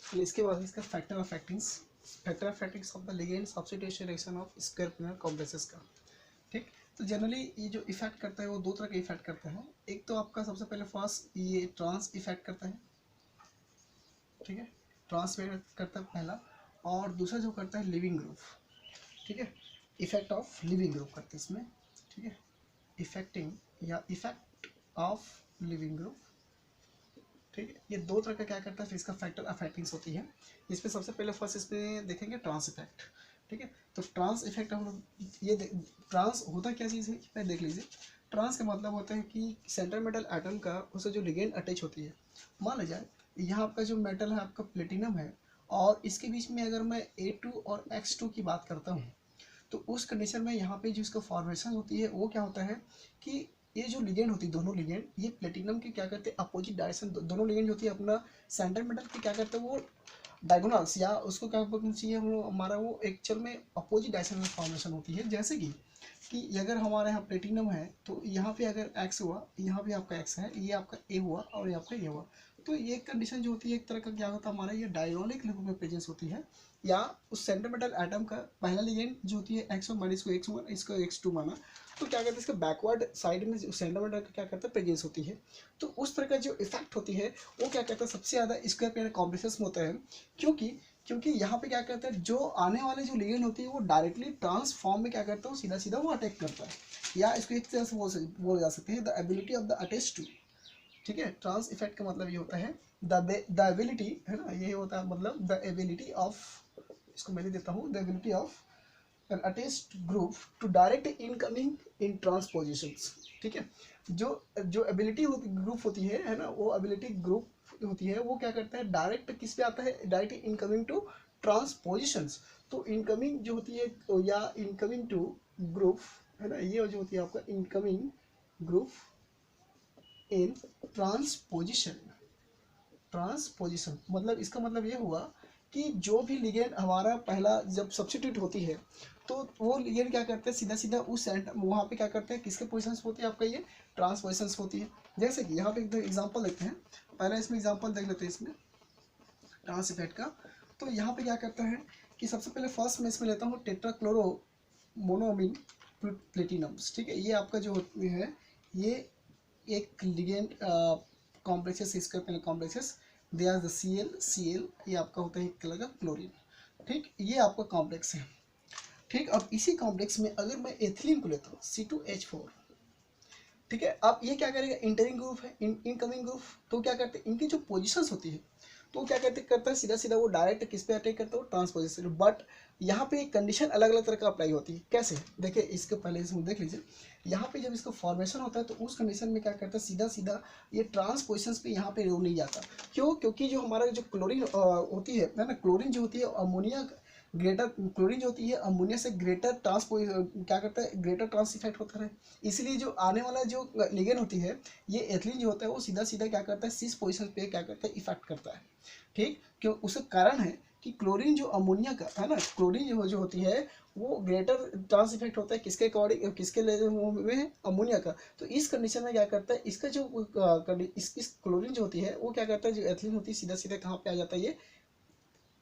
फिर इसके बाद इसका factor of factings of the ligand substitution reaction of square planar complexes का। ठीक, तो जनरली ये जो इफेक्ट करता है वो दो तरह का इफेक्ट करता है। एक तो आपका सबसे पहले फर्स्ट ये ट्रांस इफेक्ट करता है, ठीक है, ट्रांस करता है पहला, और दूसरा जो करता है लिविंग ग्रुप, ठीक है, इफेक्ट ऑफ लिविंग ग्रुप करते हैं इसमें, ठीक है, इफेक्टिंग या इफेक्ट ऑफ लिविंग ग्रुप, ठीक है। ये दो तरह का क्या करता है, फिर इसका फैक्टर अफेक्टिंग्स होती है। इसमें सबसे पहले फर्स्ट इसमें देखेंगे ट्रांस इफेक्ट, ठीक है। तो ट्रांस इफेक्ट हम लोग ये ट्रांस होता क्या चीज़ है, पहले देख लीजिए। ट्रांस का मतलब होता है कि सेंट्रल मेटल एटम का उससे जो लिगेंड अटैच होती है, मान लीजिए यहाँ आपका जो मेटल है आपका प्लेटिनम है, और इसके बीच में अगर मैं A2 और X2 की बात करता हूँ, तो उस कंडीशन में यहाँ पे जो इसका फॉर्मेशन होती है वो क्या होता है कि ये जो लिगेंड होती है, दोनों लिगेंड ये प्लेटिनम के क्या करते हैं, अपोजिट डायरेक्शन, दोनों लिगेंड होती है अपना सेंट्रल मेटल के क्या करते हैं वो डायगोनल्स, या उसको क्या बोलना चाहिए हम लोग, हमारा वो एक्चुअल में अपोजिट डायरेक्शन में फॉर्मेशन होती है। जैसे कि अगर हमारे यहाँ प्लेटिनम है तो यहाँ पे अगर एक्स हुआ, यहाँ पे आपका एक्स है, ये आपका ए हुआ और ये आपका ए हुआ, तो ये कंडीशन जो होती है एक तरह का क्या होता है हमारा, ये डायगोनलिक लेवल में प्रेजेंस होती है, या उस सेंट्रल मेटल एटम का पहला लिगेंड जो होती है एक्स वन माना, इसको एक्स वन इसको एक्स टू माना, तो क्या करते हैं इसका बैकवर्ड साइड में सेंट्रल मेटल का क्या करता है प्रेजेंस होती है। तो उस तरह का जो इफेक्ट होती है वो क्या कहता है सबसे ज़्यादा स्क्वायर प्लेनर कॉम्प्लेक्सेस में होता है, क्योंकि यहाँ पे क्या करता है जो आने वाले जो लिगेंड होती है वो डायरेक्टली ट्रांसफॉर्म में क्या करता है, सीधा सीधा वो अटैक करता है, या इसको एक तरह से बोल जा सकते हैं the ability of the attach to, ठीक है। ट्रांस इफेक्ट का मतलब ये होता है द एबिलिटी, है ना, ये होता है मतलब द एबिलिटी ऑफ, इसको मैं देता हूँ, the ability of an attached group to direct incoming in transpositions, ठीक है। जो एबिलिटी होती ग्रुप होती है ना, वो एबिलिटी ग्रुप होती है वो क्या करता है, डायरेक्ट किस पे आता है, डायरेक्ट इनकमिंग टू ट्रांसपोजिशंस। तो इनकमिंग जो होती है या इनकमिंग टू ग्रुप, है ना, ये जो होती है आपका इनकमिंग ग्रुप इन ट्रांसपोजिशन मतलब इसका मतलब ये हुआ कि जो भी लिगेंड हमारा पहला जब सब्स्टिट्यूट होती है तो वो लिगेंड क्या करते हैं, सीधा सीधा उस वहाँ पे क्या करते हैं, किसके पोजीशंस होती है आपका, ये ट्रांसपोजिशंस होती है। जैसे कि यहाँ पे एक एग्जांपल देखते हैं, पहले इसमें एग्जांपल देख लेते हैं इसमें ट्रांस इफेक्ट का। तो यहाँ पे क्या करता है कि सबसे पहले फर्स्ट मैं इसमें लेता हूँ टेट्राक्लोरो मोनोअमीन प्लेटिनम्स, ठीक है। ये आपका जो है ये एक लिगेंड कॉम्प्लेक्सेस, इसका पहले complexes they are the Cl, ये आपका होता है एक कलर का क्लोरीन, ठीक, ये आपका कॉम्प्लेक्स है, ठीक। अब इसी कॉम्प्लेक्स में अगर मैं एथिलीन को लेता हूँ C2H4, ठीक है। अब ये क्या करेगा, इंटरिंग ग्रुप है, इनकमिंग ग्रुप, तो क्या करते हैं इनकी जो पोजीशंस होती है तो क्या करता है सीधा सीधा वो डायरेक्ट किस पे अटैक करता है, ट्रांसपोजिशन। बट यहाँ पे एक कंडीशन अलग अलग तरह का अप्लाई होती है, कैसे, देखिए इसके पहले इसमें देख लीजिए, यहाँ पे जब इसका फॉर्मेशन होता है तो उस कंडीशन में क्या करता है, सीधा सीधा ये ट्रांसपोजिशंस पे यहाँ पे रुक नहीं जाता। क्यों, क्योंकि जो हमारा जो क्लोरीन होती है ना, क्लोरीन जो होती है अमोनिया ग्रेटर, क्लोरीन जो होती है अमोनिया से ग्रेटर क्या करता है, ग्रेटर ट्रांस इफेक्ट होता है। इसलिए जो आने वाला जो लिगेंड होती है ये एथिलीन जो होता है वो सीधा सीधा क्या करता है, सिस पोजीशन पे क्या करता है, इफेक्ट करता है, ठीक। क्यों, उसका कारण है कि क्लोरीन जो अमोनिया का है ना, क्लोरीन जो होती है वो ग्रेटर ट्रांस इफेक्ट होता है किसके अकॉर्डिंग, किसके में, अमोनिया का। तो इस कंडीशन में क्या करता है, इसका जो इस क्लोरीन जो होती है वो क्या करता है, जो एथिलीन होती है सीधा सीधा कहाँ पे आ जाता है, ये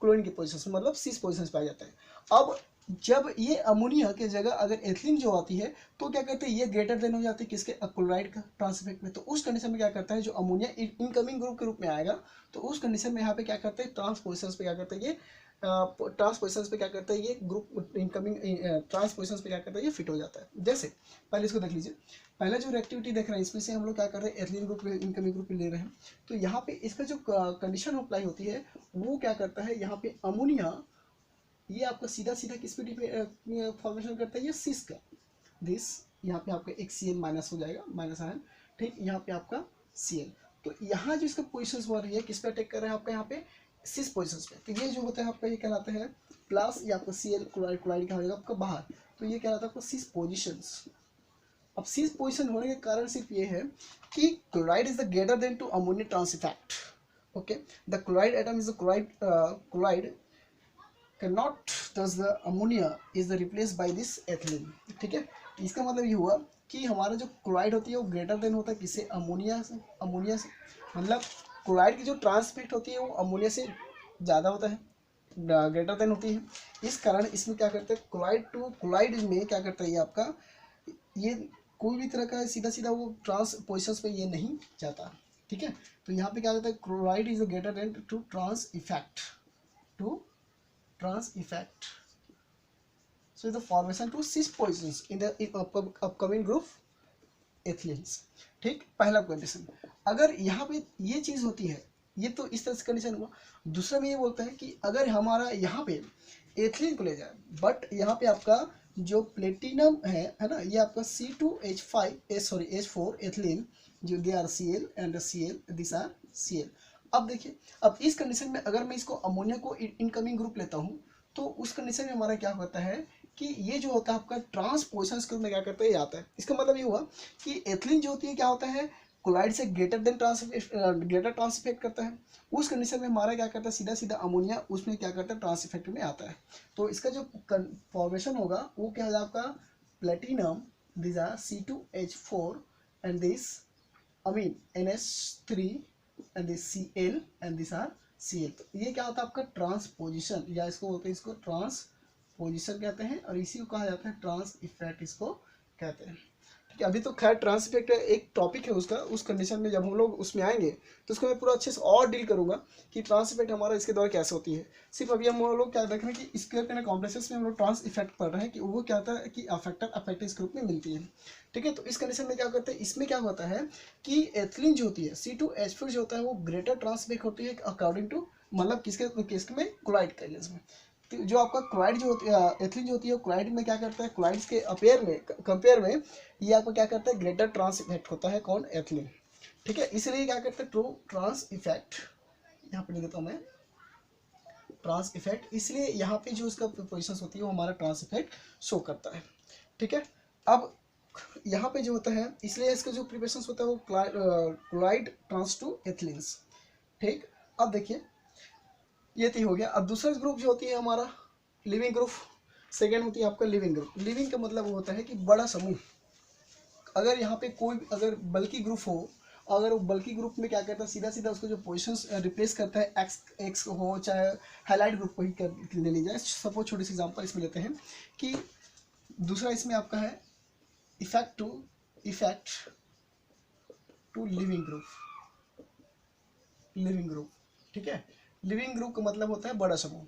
क्लोरीन की पोजीशन मतलब सिस पोजीशन पे आ जाता है। अब जब ये अमोनिया की जगह अगर एथिलीन जो आती है तो क्या करते हैं, ये ग्रेटर देन हो जाती है किसके, क्लोराइड का ट्रांस इफेक्ट में। तो उस कंडीशन में क्या करता है, जो अमोनिया इनकमिंग ग्रुप के रूप में आएगा तो उस कंडीशन में यहाँ पे क्या करते हैं, ट्रांसपोजिशंस पे क्या करते हैं, ये ट्रांसपोजिशंस पे क्या करता है, ये ग्रुप इनकमिंग ट्रांसपोजिशंस पे क्या करता है, ये फिट हो जाता है। जैसे पहले इसको देख लीजिए, पहले जो रिएक्टिविटी देख रहे हैं इसमें से हम लोग क्या कर रहे हैं, एथिलीन ग्रुप इनकमिंग ग्रुप ले रहे हैं। तो यहाँ पे इसका जो कंडीशन अप्लाई होती है वो क्या करता है, यहाँ पे अमोनिया ये आपका सीधा सीधा किस पे फॉर्मेशन करता है, ये सिस का, दिस यहाँ पे आपका एक Cl माइनस हो जाएगा, माइनस आयन, ठीक, यहाँ पे आपका Cl। तो यहाँ जो इसका पोजिशन हो रही है किस पे अटैक कर रहे हैं आपका, यहाँ पे सिस पोजिशन पे। तो ये जो होता है आपका ये कहलाता है प्लस, ये आपका Cl क्लोराइड का हो जाएगा आपका बाहर, तो ये कहलाता है आपका सिस पोजिशंस। अब सिस पोजिशन होने के कारण सिर्फ ये है कि chloride is the greater than to ammonia trans effect, okay. The chloride atom is the chloride cannot thus the ammonia is the replaced by this ethylene, ठीक है। इसका मतलब ये हुआ कि हमारा जो क्लोराइड होती है वो ग्रेटर देन होता है किससे, अमोनिया से मतलब क्लोराइड की जो ट्रांसमिट होती है वो अमोनिया से ज़्यादा होता है, ग्रेटर देन होती है। इस कारण इसमें क्या करते हैं, क्लोराइड टू क्लोराइड में क्या करता है ये आपका, ये कोई भी तरह का सीधा सीधा वो ट्रांस पोजिशंस पे ये नहीं जाता, ठीक है। तो यहाँ पे क्या होता है, chloride is greater than to trans effect, to trans effect, so the formation to 6 positions in the upcoming group एथिलीन्स। ठीक, पहला कंडीशन। अगर यहाँ पे ये चीज़ होती है, ये तो इस तरह से कंडीशन हुआ। दूसरा में ये बोलता है कि अगर हमारा यहाँ पे एथिलीन को ले जाए, बट यहाँ पे आपका जो प्लेटिनम है ना, ये आपका C2H5 सॉरी H4 एथिलीन, जो they are Cl and Cl, this are Cl। अब देखिए, अब इस कंडीशन में अगर मैं इसको अमोनिया को इनकमिंग ग्रुप लेता हूँ, तो उस कंडीशन में हमारा क्या होता है कि ये जो होता है आपका ट्रांसपोजिशन के रूप में क्या करता है, ये आता है। इसका मतलब ये हुआ कि एथिलीन जो होती है क्या होता है, क्लोराइड से ग्रेटर ट्रांस इफेक्ट करता है। उस कंडीशन में हमारा क्या करता है, सीधा सीधा अमोनिया उसमें क्या करता है, ट्रांस इफेक्ट में आता है। तो इसका जो फॉर्मेशन होगा वो क्या होगा आपका, platinum, this are C2H4 and this amine NH3 and this Cl and this are Cl। तो ये क्या होता है आपका ट्रांसपोजिशन, या इसको बोलते हैं, इसको ट्रांस पोजिशन कहते हैं, और इसी को कहा जाता है ट्रांस इफेक्ट, इसको कहते हैं। ठीक है, अभी तो खैर ट्रांस इफेक्ट एक टॉपिक है उसका, उस कंडीशन में जब हम लोग उसमें आएंगे तो उसको मैं पूरा अच्छे से और डील करूंगा कि ट्रांस इफेक्ट हमारा इसके द्वारा कैसे होती है। सिर्फ अभी हम लोग क्या देख रहे हैं कि स्क्वायर के कॉम्प्लेक्सेस में हम लोग ट्रांस इफेक्ट पढ़ रहे हैं कि वो क्या होता है कि अफेक्टर इस ग्रुप में मिलती है। ठीक है, तो इस कंडीशन में क्या करते हैं, इसमें क्या होता है कि एथिलीन जो होती है C2H4 जो होता है वो ग्रेटर ट्रांस इफेक्ट होती है अकॉर्डिंग टू, मतलब किसके में, क्लोराइड के केस में। तो जो आपका क्लोराइड जो होती है, एथिलीन जो होती है, क्लोराइड में क्या करता है, क्लोराइड्स के कंपेयर में ये आपको क्या करता है, ग्रेटर ट्रांस इफेक्ट होता है, कौन, एथिलीन। ठीक है, इसलिए क्या करते हैं, ट्रू ट्रांस इफेक्ट, यहाँ पे लिख देता हूँ मैं ट्रांस इफेक्ट, इसलिए यहाँ पे जो इसका पोजिशन होती है वो हमारा ट्रांस इफेक्ट शो करता है। ठीक है, अब यहाँ पे जो होता है, इसलिए इसका जो प्रिपरेशन होता है वो क्लोराइड ट्रांस टू एथिलीन्स। ठीक, अब देखिए ये तो हो गया। अब दूसरा ग्रुप जो होती है हमारा लिविंग ग्रुप, सेकेंड होती है आपका लिविंग ग्रुप। लिविंग का मतलब वो होता है कि बड़ा समूह। अगर यहाँ पे कोई अगर बल्कि ग्रुप हो, अगर वो बल्कि ग्रुप में क्या करता है, सीधा सीधा उसको जो पोजिशंस रिप्लेस करता है, एक्स हो चाहे हाईलाइट ग्रुप को ही कर ले ली जाए। सपोज छोटी सी एग्जांपल इसमें लेते हैं कि दूसरा इसमें आपका है इफेक्ट टू लिविंग ग्रुप। ठीक है, लिविंग ग्रुप का मतलब होता है बड़ा समूह।